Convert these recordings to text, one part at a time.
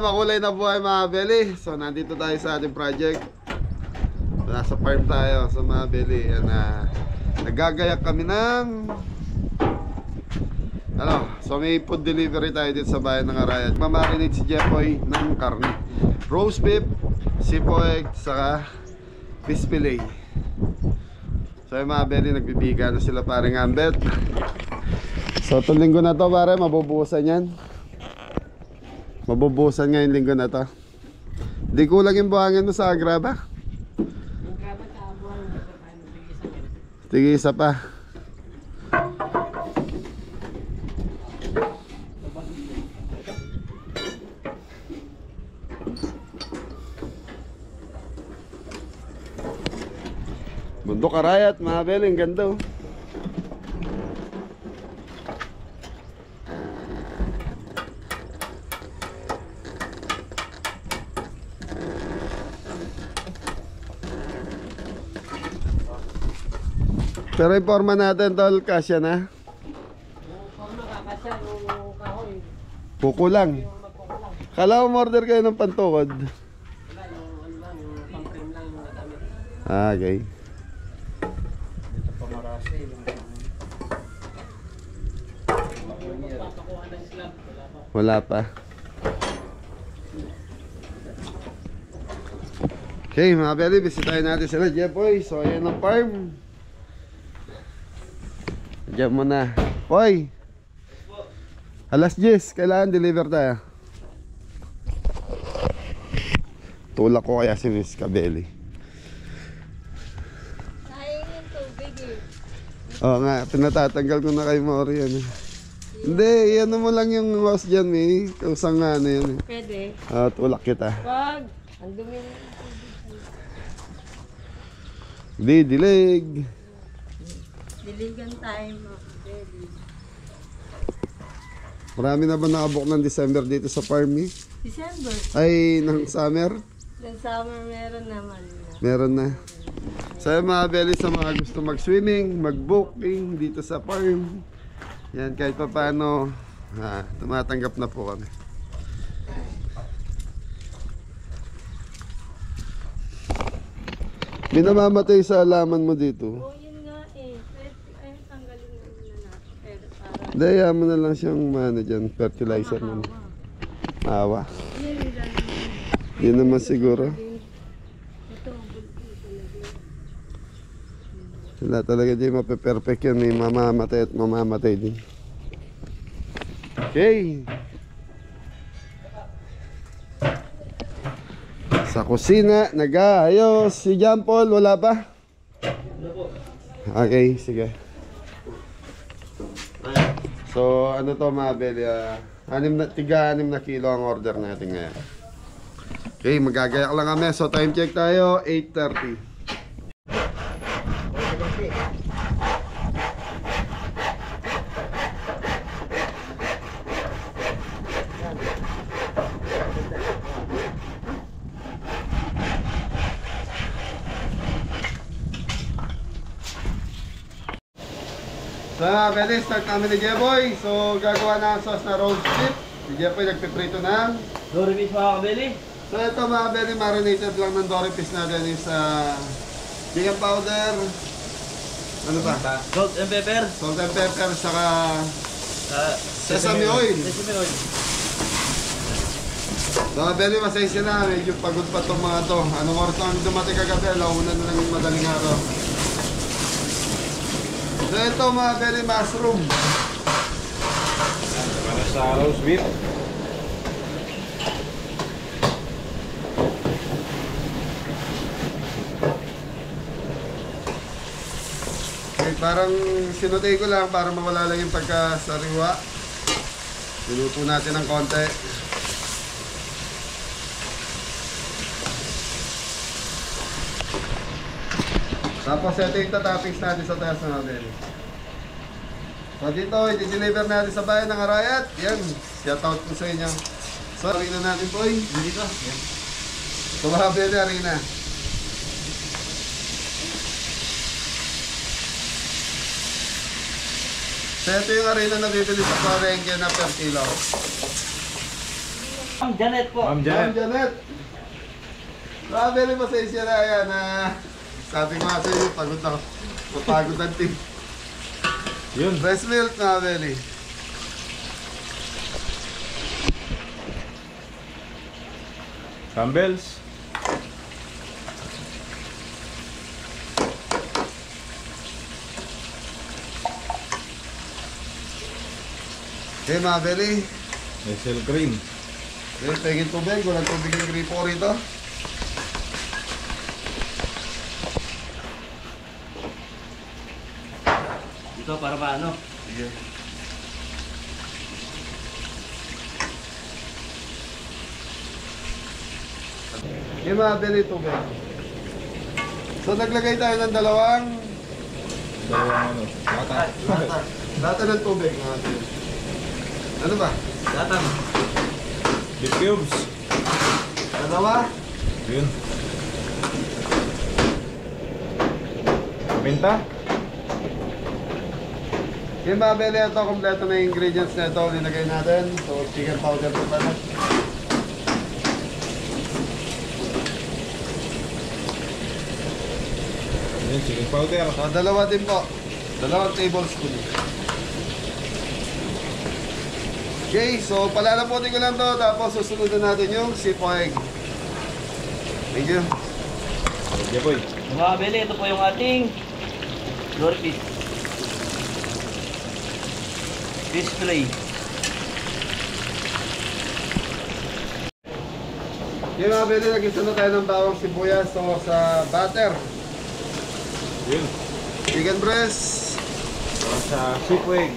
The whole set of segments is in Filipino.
makulay na buhay mga Beli. So nandito tayo sa ating project. Nasa farm tayo sa mga Beli. Nagagayak kami ng so may food delivery tayo dito sa bayan ng Arayat. Mamarinate si Jeffoy ng karne, roast beef, sipo egg, saka fish fillet. So yung mga Beli, nagbibiga na sila paring Ambet. So itong linggo na to pare, mabubuhusan yan. Mabubuhusan ngayong linggo na to. Di kulang yung buhangin mo sa agraba. Sige, isa pa. Bundok Arayat, mga Beli, ang ganda oh. Pero yung forma natin tol, kasya na. Forma kakasya yung kahoy. Kukulang. Kala ko order kayo ng pantukod. Wala, yung lang, yung pang-frame lang yung nagamit. Okay. Dito pa marasi. Papakuha ng slab, wala pa. Wala pa. Okay mga Beli, bisitahin natin sila Jeffoy. So ayan ang farm. Diyan mo na. Hoy! Alas 10, kailangan deliver tayo. Tulak ko kaya si Miss Kabeli. Sayang yung tubig eh. Oo nga, pinatatanggal ko na kay Mori yan eh. Hindi, ano mo lang yung hose dyan eh. Kausang nga ano yan eh. Pwede. Tulak kita. Wag! Ang dumi ng tubig. Dilig. Diligan tayo mga baby. Marami na ba nakabuk ng December dito sa farm eh? December. Ay, ng summer? Ng summer meron naman na. Meron na. So mga Beli, sa mga gusto mag-swimming, mag-booking dito sa farm, yan, kahit pa paano, tumatanggap na po kami. May namamatay sa alaman mo dito. Oo, yun nga eh. Ay, tanggalin na natin. Pero para... Daya mo na lang siyang dyan, fertilizer na. Awa. Yan, Yun naman siguro. ito, bulki talaga. Wala talaga dyan mape-perfect yan. May mamamatay at mamamatay din. Okay. Sa kusina, nag-aayos. Si John Paul, wala pa? Okay, sige. So, ano to mga Beli? Tiga-6 na kilo ang order natin ngayon. Okay, magagayak lang kami. So, time check tayo, 8:30. So, Beli, start namin ni Jeffoy. So, gagawa na ang sauce na roast beef. Si Jeffoy nagpiprito ng Doribis mga kabeli. So ito mga Beli, marinated lang ng dory fish natin is chicken powder, ano ba? Salt and pepper. Salt and pepper, saka sesame oil. Sesame oil. So mga Beli, masaysi na, medyo pagod pa itong mga to. Anong oras lang dumating kagabi, launa na lang yung madaling araw. So ito mga Beli, mushroom. Para sa roast beef. Okay, parang sinutay ko lang para mawala lang yung pagkasariwa. Niluto natin ng konti. Tapos ito yung toppings natin sa taas na natin. So dito, i-deliver natin sa bayan ng Arayat. Yan, shoutout po sa inyo. So, harina natin po eh. Dito. Yan. Tumahabi na harina. So ito yung harina na bibili sa palengke na per kilo. Ma'am Janet po. Ma'am Ma'am Janet. Janet. Grabe rin pasensya na yan. Sabi ko nga sa inyo, pagod na. Mapagod ang team. Yun. Breast milk na, Belly. Campbell's. Okay, mga Belly. Hazel cream. Okay, pengin tubig. Walang tubig yung gripo rito. Ito para paano? Sige. Okay, mga Belly, tubig. So, naglagay tayo ng dalawang Dalawang lata. lata. Lata ng tubig, mga Belly. Ano ba? Datang. Beef cubes. Dalawa? Yun. Paminta. Yung mga Belly, ito, kompleto na yung ingredients na ito. Linagay natin. So, chicken powder po pala. Yun, chicken powder. So, dalawa din po. Dalawang tablespoon. Okay, so palalaputin ko lang to. Tapos susunod na natin yung sipo egg. Thank you. Okay, boy. Mga kabili, ito po yung ating glory fish. Fish fillet. Yung mga pwede, nag-isa na tayo ng bawang sibuyas. So, sa butter, Yun. chicken breast, Sa sipweg.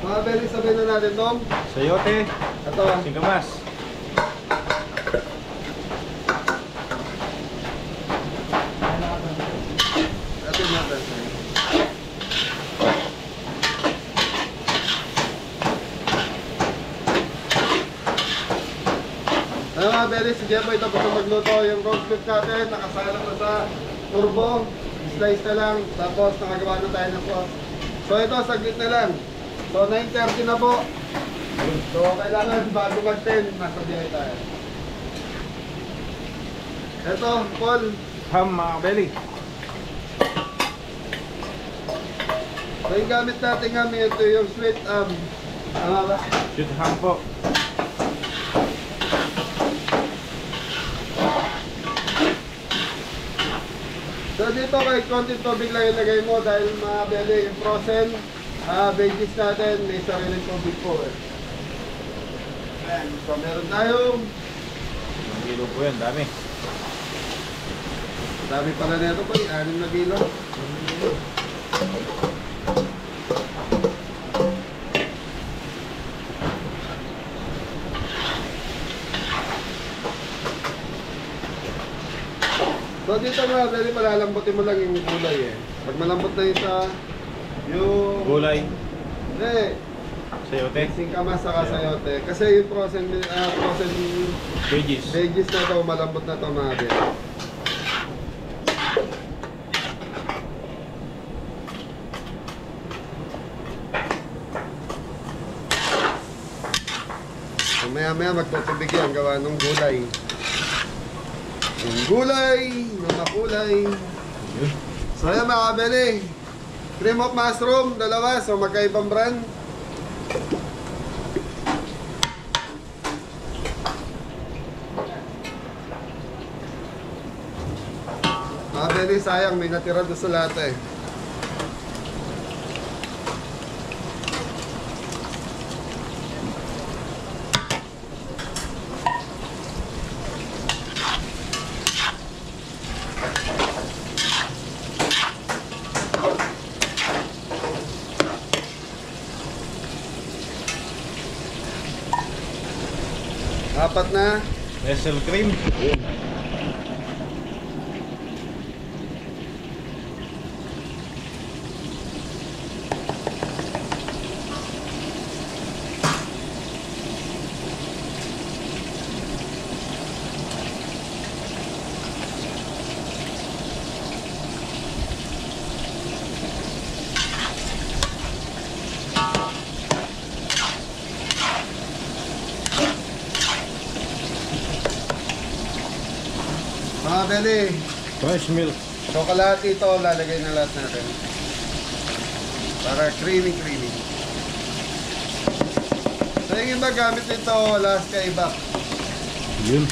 mga pwede sabihin na natin Tom. Sayote. Ito, Singkamas. atin natin. Ano mga pwede, si Jepo ito tapos na magluto yung roast beef natin. Nakasalap na sa turbo. Slice na lang. Tapos nakagawa na tayo ng sauce. So ito, saglit na lang. So 9:30 na po. So kailangan bago mag-10, nasa biyahe tayo. Ito, Paul. Ham, mga belly. So yung gamit natin kami, ito yung sweet ano ba? Shoot ham po. So dito kay konting tubig lang ilagay mo dahil mga beli yung frozen veggies natin may sariling tubig po eh. Ayan, so meron tayong Ang kilo po yan, dami. dami pala nito po, 6 na kilo. So dito mga beli, palalambutin mo lang yung gulay eh. Pag malambot na yung Gulay. hindi, Sayote. singkamas saka sayote. Kasi yung frozen Veggies. veggies na to, malambot na to mga beli. So maya magtutubig yan, gawa ng gulay. Yung gulay na makulay. Yun. So yan mga kabeli, cream of mushroom, dalawa, so magkaibang brand. Mga kabeli, sayang, may natira doon sa lata eh. Apat na. Hazel cream. Yun. Mga beli, Fresh milk. chocolate ito, lalagay na lahat natin. Para creamy. So yung iba gamit ito, last kay iba. Yun.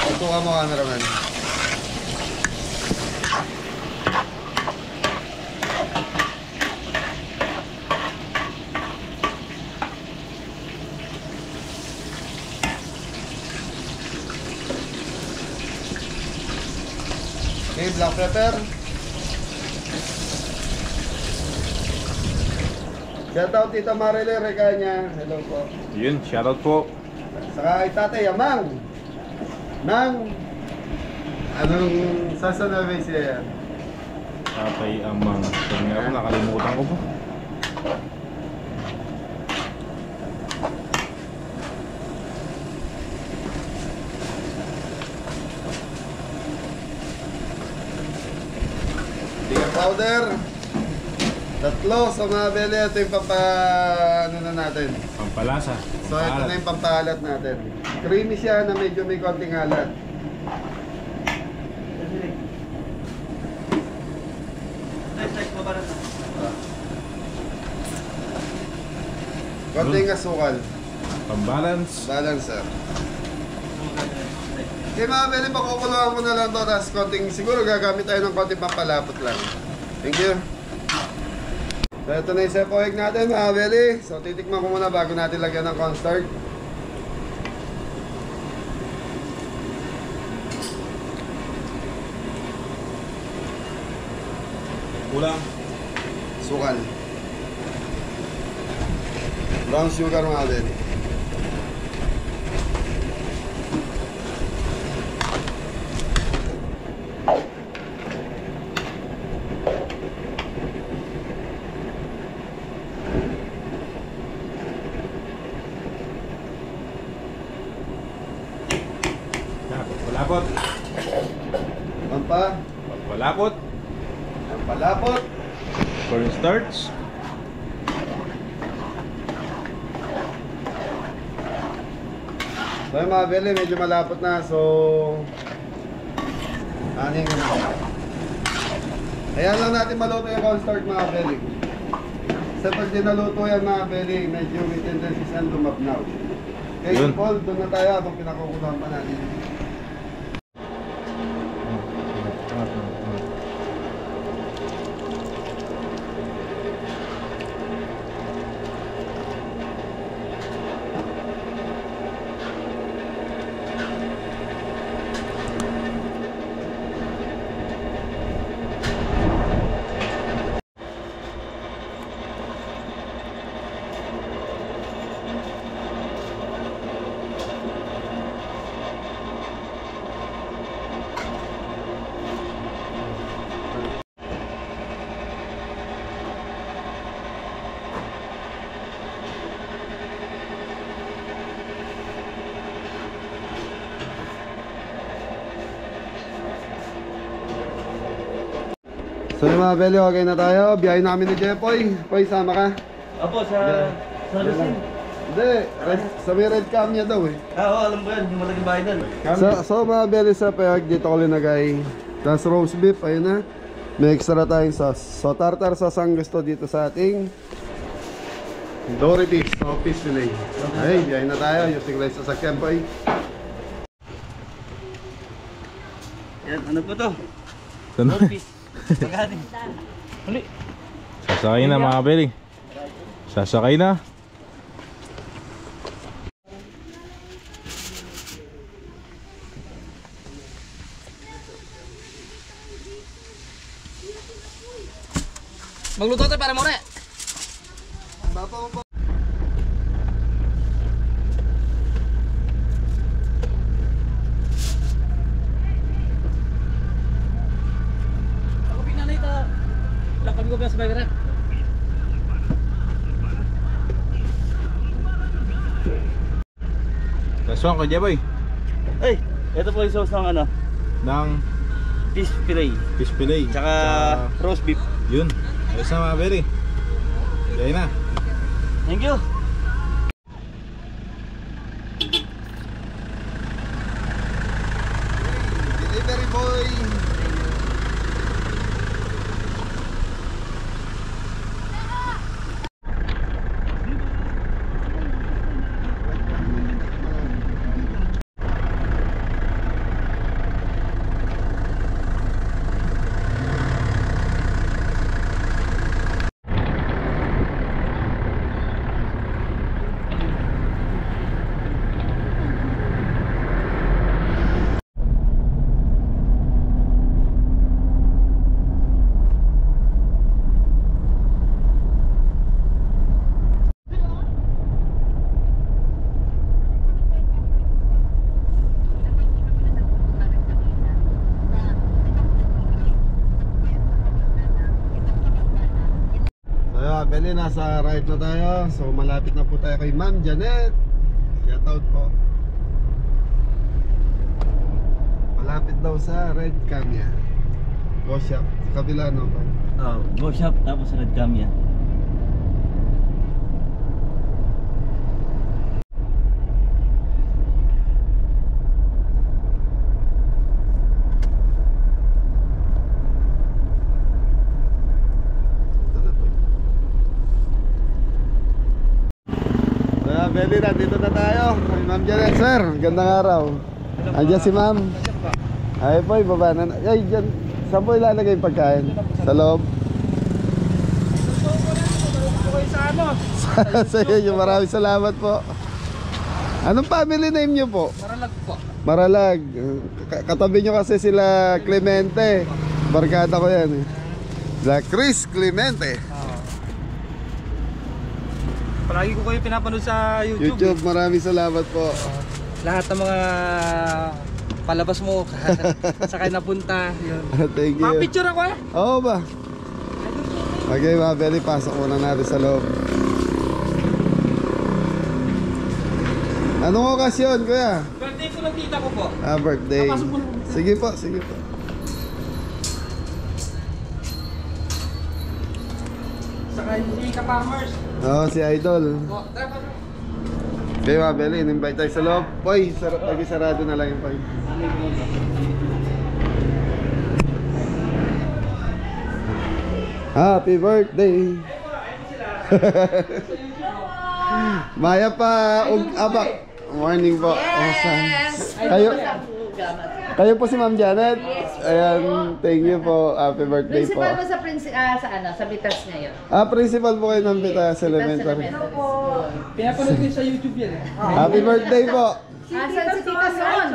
Ito ka mo, cameraman. Okay, black pepper. Shoutout Tita Marile Recaña. Hello po. Yun, shoutout po. Saka kay Tatay Amang. Nang anong sasanabay siya yan? Tatay Amang. Kaya nga po, nakalimutan ko po. Tiga powder. Tatlo sa mga bele. Ito yung ano na natin. Pampalasa. So ito na yung pampahalat natin. Creamy siya na medyo may konting halat. Konting asukal. Pambalance. Balancer. Okay mga bele, pakukuluan mo na lang to. Tapos konting, siguro gagamit tayo ng konting pampalapot lang. Thank you. So ito na yung sepoeg natin mga bele. So titikman ko muna bago natin lagyan ng cornstarch. Kulang. Sukal. Brown sugar mga bele. Pampalapot. Pampalapot. Pampalapot. Cornstarch. So yung mga bele, medyo malapot na. So aning ayan lang natin maluto yung cornstarch mga bele. Sa pag dinaluto yan mga bele, medyo may tendency siyang lumabnaw. Okay, Yun. Paul, doon na tayo habang pinakukuluhan pa natin. So yung mga bele, okay na tayo. Biyahe namin ni Jepoy. Poy, sama ka? Apo, sa Lucin. Hindi, sa may red cam niya daw eh. Oo, alam ko yan. Yung malaking bahay doon. So mga bele sa payag, dito ko linagay. Tapos roast beef, ayun na. May extra tayong sauce. So tartar sauce ang gusto dito sa ating Dory beef, so fish fillet. Ay, biyahe na tayo. Using lang sa sakyan, Poy. Yan, ano po to? Ano? Magkano? Huli. Sasakay na mga beli. Sasakay na. Magluto tayo para more. Ako pinanay ta. Lakad ko ba sa bagara? Kaswang ko Jeboy. Ay, ito po yung sauce ng ano, Ng fish fillet. fish fillet. Tsaka roast beef. Yun. Ayos na mga beli. Kaya na. Thank you. Delivery boy. Beli, nasa ride na tayo. So malapit na po tayo kay Ma'am Janet. Shout out po. Malapit daw sa Red Camia. Go shop. Kabila no pa. Oh, go shop tapos Red Camia. Beli, nandito na tayo kay Ma'am Janet. Sir, gandang araw. Andiyan si Ma'am. Ay po, ibaba na. Ay, dyan. Saan po ilalagay yung pagkain? Sa loob? Sa iyo, maraming salamat po. Anong family name niyo po? Maralag po. Maralag. Katabi niyo kasi sila Clemente. Barkada ko yan eh. La Chris Clemente. Palagi ko kayo pinapanood sa YouTube. YouTube, maraming salamat po. Lahat ng mga palabas mo, sa kayo napunta. Yun. Thank you. Pa-picture ako Oo ba? Okay, mga Beli, pasok muna natin sa loob. Anong okasyon, kuya? Birthday ko ng tita ko po. Birthday. Sige po, sige po. Saka si Ka-Farmers. Oo, si Idol. Oh, tara. Okay, mga Beli, in-invite tayo sa loob. Poy, lagi sarado na lang yung poy. Happy birthday! Maya pa, abak. Morning po. Yes! Kayo po si Ma'am Janet? Ayan, thank you po. Happy birthday po. Principal mo sa Bitas ngayon. Principal po kayo ng Vitas Elementary. Pinapanood ko sa YouTube yan eh. Happy birthday po. Asan si Tita Son?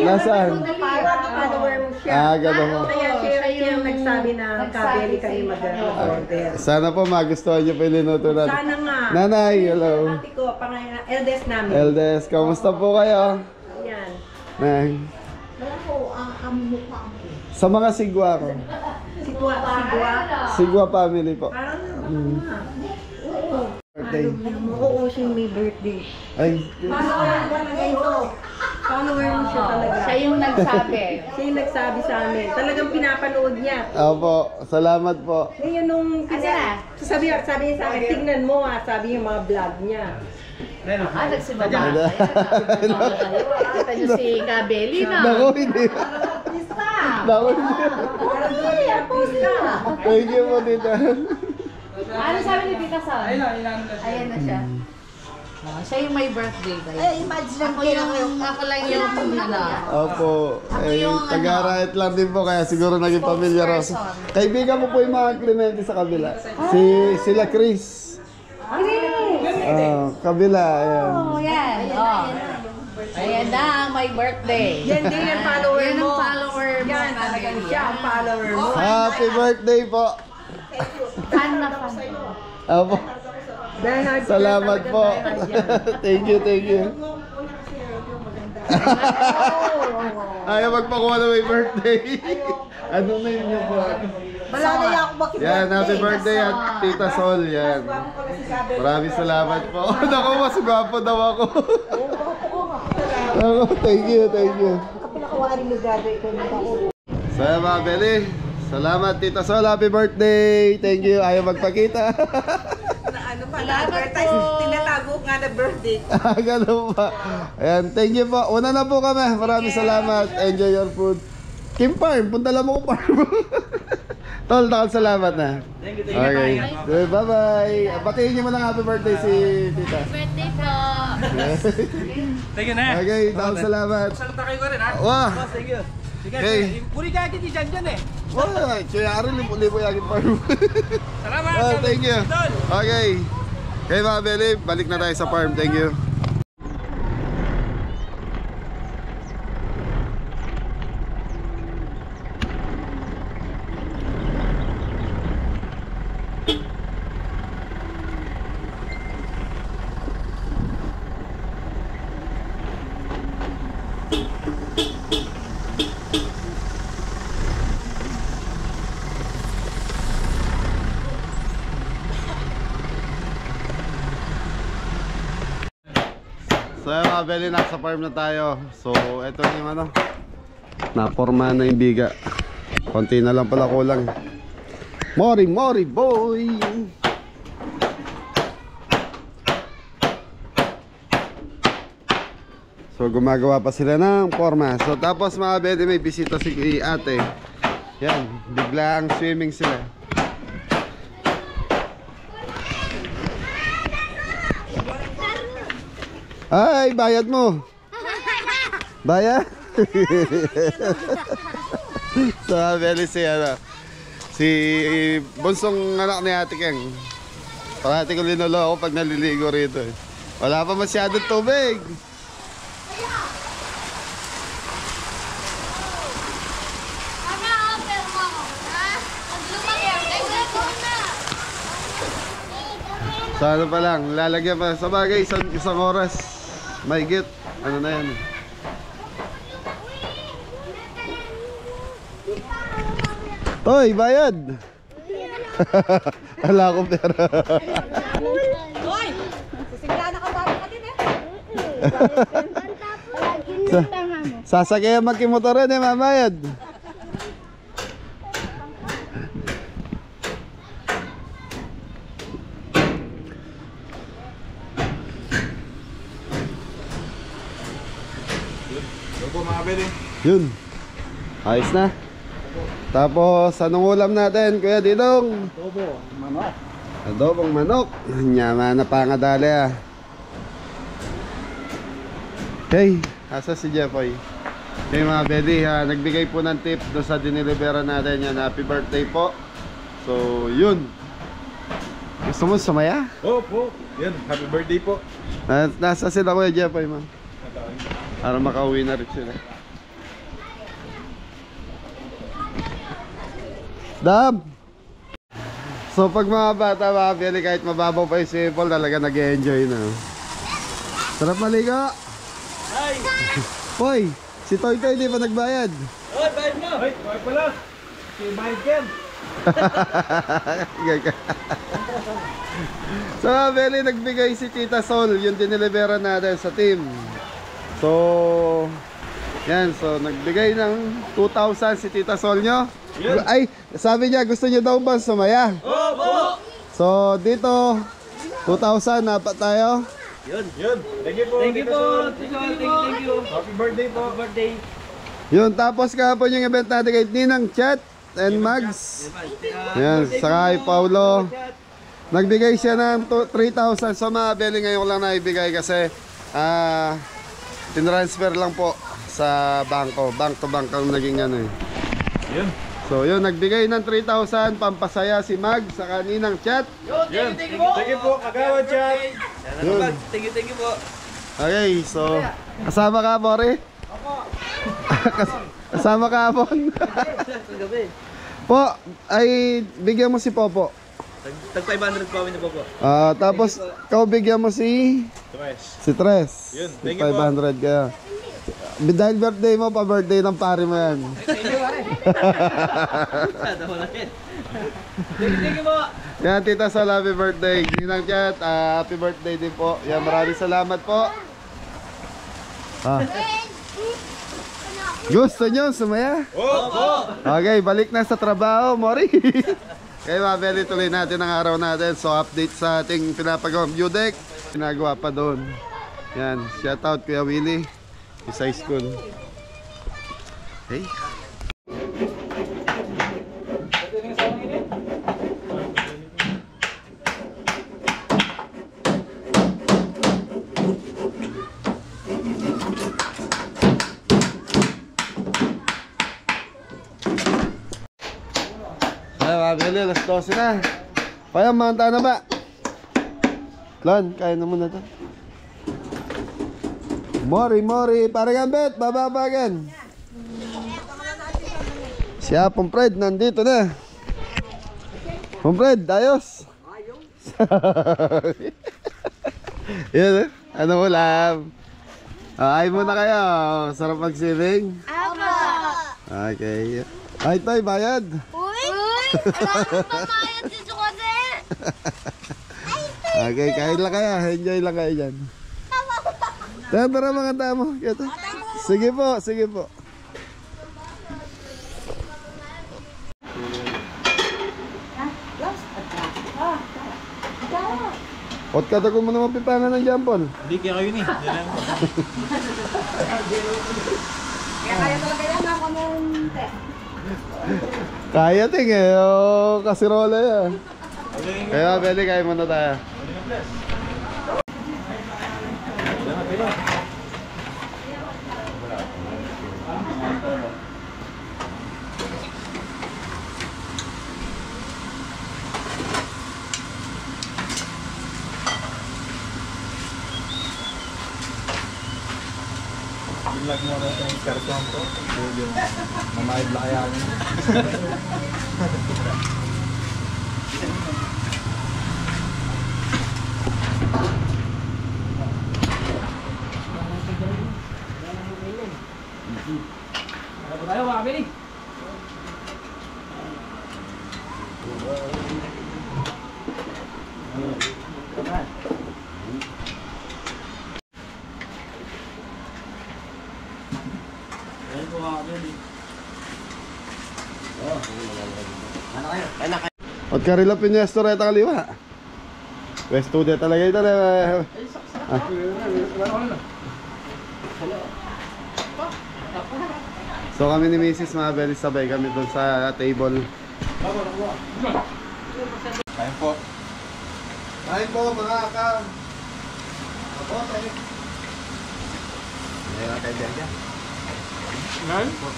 Nasaan? Follower mo siya. Gano'n po. Kaya siya yung nagsabi na kabeli kami mag-order. Sana po magustuhan niyo po yung linuto natin. Sana nga. Nanay, hello. Ate ko, eldest namin. Eldes, kamusta po kayo? Yan. Nay. Sa mga sigwa ko. Sigwa. Sigwa family po. Parang Birthday. umuusing may birthday. Ay, Follower mo talaga ito. Follower mo siya talaga. Siya yung nagsabi. Siya yung nagsabi sa amin. Talagang pinapanood niya. opo, salamat po. Ngayon nung sabi niya sa akin, tignan mo sabi yung mga vlog niya. Nagsimaba. Kita niyo si Kabeli na. Naku, hindi. Naku, hindi. Thank you po, tita. Ano sabi ni Tita Son? Ayan na siya. Siya yung may birthday kayo. Ako lang yung Opo, taga-right lang din po, kaya siguro naging pamilyar ako. Kaibigan mo po yung mga Clemente sa kabila. Sila Chris. Kabila, ayan. Oh, yan. Oh. Ayan na ang my birthday. Yan din yung follower Yan mo. ang follower mo. Yan, talagang siya ang follower mo. Happy birthday po. Fan na fan. Opo, Bernard, salamat po. Thank you, thank you. Ayaw magpakuha na may birthday. Ano na yun niyo po? Wala na ako bakit Yan, happy birthday at Tita Sol, yan. Maraming salamat po. Naku, mas gwapo daw ako. Naku, thank you, thank you. pinakawari mo graduate ko na ako. So mga Beli, salamat Tita Sol, happy birthday. Thank you, ayaw magpakita. ano pa, Salamat na-advertise, po. tinatago nga na birthday. Ganun pa. Ayan, thank you po. Una na po kami. Maraming salamat. Enjoy your food. Kim Farm, punta lang mo ko farm. Tol, salamat na. Thank you. Okay. Bye-bye. Batiin niyo mo lang happy birthday si Tita. Birthday po. Thank you na. Okay, salamat. Salita kayo ko rin ha. Wah! Thank you. Sige, Okay. puri ka agad dyan eh. Wah! Kaya rin, lipo yagin farm. Salamat. Oh, thank you. Okay. Okay mga Beli, balik na tayo sa farm. Thank you. So yun mga Beli, nasa farm na tayo. So eto na yung ano, naporma na yung biga. Konti na lang pala kulang. Mori boy. So gumagawa pa sila ng forma. So tapos mga Beli, may bisita si ate. Yan, biglang swimming sila. Ay, bayad mo. Bayad? So, Beli si ano, si bunsong anak ni Ate Keng. Parati ko linolo ako pag naliligo rito eh. Wala pa masyadong tubig. So ano pa lang, lalagyan pa sa bagay isang oras. May git. Ano na yan? Toy, bayad. Wala akong pera. Hoy! Sisigla na ka ba ka din eh? Sasakyan magkimotoran eh, mamayad. Yun. Ayos na. Tapos, anong ulam natin, Kuya Didong? Adobong manok. Nyama na pangadali ah. Okay, asa si Jeffoy? Okay mga Bedi ha, nagbigay po ng tip doon sa dinilibera natin yan. Happy birthday po. So, yun. Gusto mo sumaya? Opo. Yan, happy birthday po. Nasa sila Kuya Jeffoy, ma'am. Para makauwi na rin sila. Dam! So pag mga bata, mga Beli, kahit mababaw pa yung swimming pool, talaga nag-enjoy na. Sarap maligo! Ay! Hoy! Si Toy Toy di pa nagbayad. Oy, bayad mo! Hoy, bayad pala! Si bayad yan! So mga Beli, nagbigay si Tita Sol, yung dinilibera natin sa team. So yan, so nagbigay ng 2,000 si Tita Sol nyo. Ay, sabi niya gusto niyo daw ba sumaya? Opo! So dito 2,000 na pa tayo. Yun. Thank you po. Thank you po! Thank you! Happy birthday po. Happy birthday! Yun, tapos kahapon yung event natin kay Ninang Chat and Mags. Yan, saka kay Paulo. Nagbigay siya ng 3,000. So mga Beli, ngayon ko lang naibigay kasi tinransfer lang po sa bangko. Bank to bank ang naging ano eh. Yun. So yun, nagbigay ng 3,000 pampasaya si Mag sa kaninang Chat. Yun. Thank you po. Kagawa chat. Yun. Thank you po! Okay, so kasama ka Mori? Kasama ka Apon? Gabi. Po, ay bigyan mo si Popo. Tag 500 po kami na po. Tapos ikaw bigyan mo si Tres. Yun, thank you po. 500 kaya. Dahil birthday mo, pa-birthday ng pare mo yan. Thank you po! Yan, Tita Sol, happy birthday. Ninang Chat, happy birthday din po. Yan, maraming salamat po. Gusto nyo sumaya? Opo. Okay, balik na sa trabaho, Mori. Kaya mga belly, tuloy natin ang araw natin. So update sa ating pinapagawang view deck. Ginagawa pa doon. Yan, shout out Kuya Willie. Isa school. Hey. Ay, mga belly, alas 12 na. Kaya, manta na ba? Lan, kaya na muna to. Mori, parang ambet, bababagan. Siya, Pompred, nandito na. Pompred, ayos. Yan, ano ulam? Ay muna kayo, sarap mag-swimming? Okay. Ay, tay, bayad. Wala kang pamayad si Jose. Okay, kain lang kayo. Enjoy lang kayo dyan. Tara mga tamo. Sige po, sige po. Ot ka ko mo naman pipangan ng jampol. Hindi kaya kayo ni. Kaya talaga yan ako ng Kaya ting eh, oh, kasirola yan. Kaya pwede kain muna tayo. Ilag mo rin yung karton ko. Yung mamayad lang kaya ako. Tayo mga Billy. Ot karila pinyes toreta kaliwa. West studio talaga ito. So kami ni Mrs. Mabel, sabay kami doon sa table. Kain po. Kain po mga ka. Apo tayo. Ngayon kayo dyan. Ngayon po.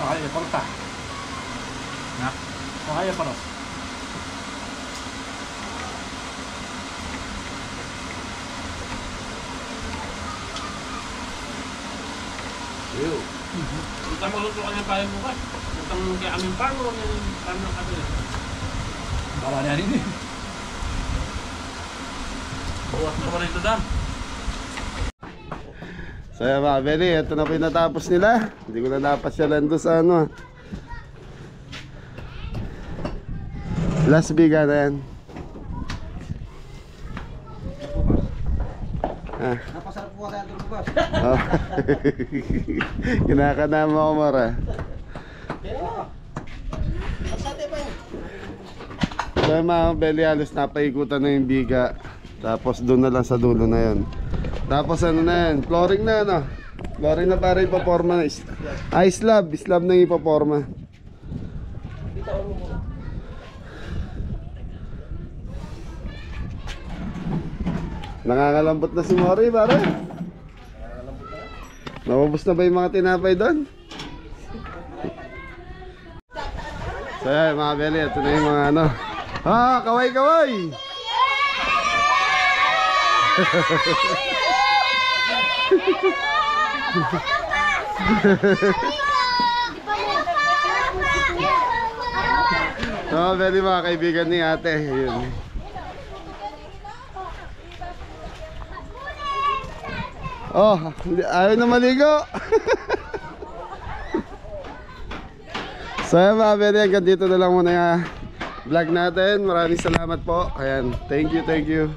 Kaya porta. Nak. Kaya pa ro. Kita maluto ka ng pahay mo ka. Itang kaya aming pango ng tanong ka nila. Bawa na rin eh. Buwas ka pa rito dam. So yan mga Beli, ito na po yung natapos nila. Hindi ko na napasyalan doon sa ano. Last biga na yan. Napasarap po tayo tulog ba? Oh. Kinakanama ko mara. So yung mga Beli, halos napaikutan na yung biga. Tapos doon na lang sa dulo na yun. Tapos ano na yan, flooring na ano. Flooring na para ipaporma na. Ay slab na yung ipaporma. Nangangalambot na si Mori pare. Naubos na ba yung mga tinapay doon? So yan mga Beli, ito na yung mga ano. Kaway! So Beli, mga kaibigan ni ate. Yun. Oh, ayaw na maligo. So yan mga Beli, hanggang dito na lang muna yung vlog natin. Maraming salamat po. Ayan, thank you.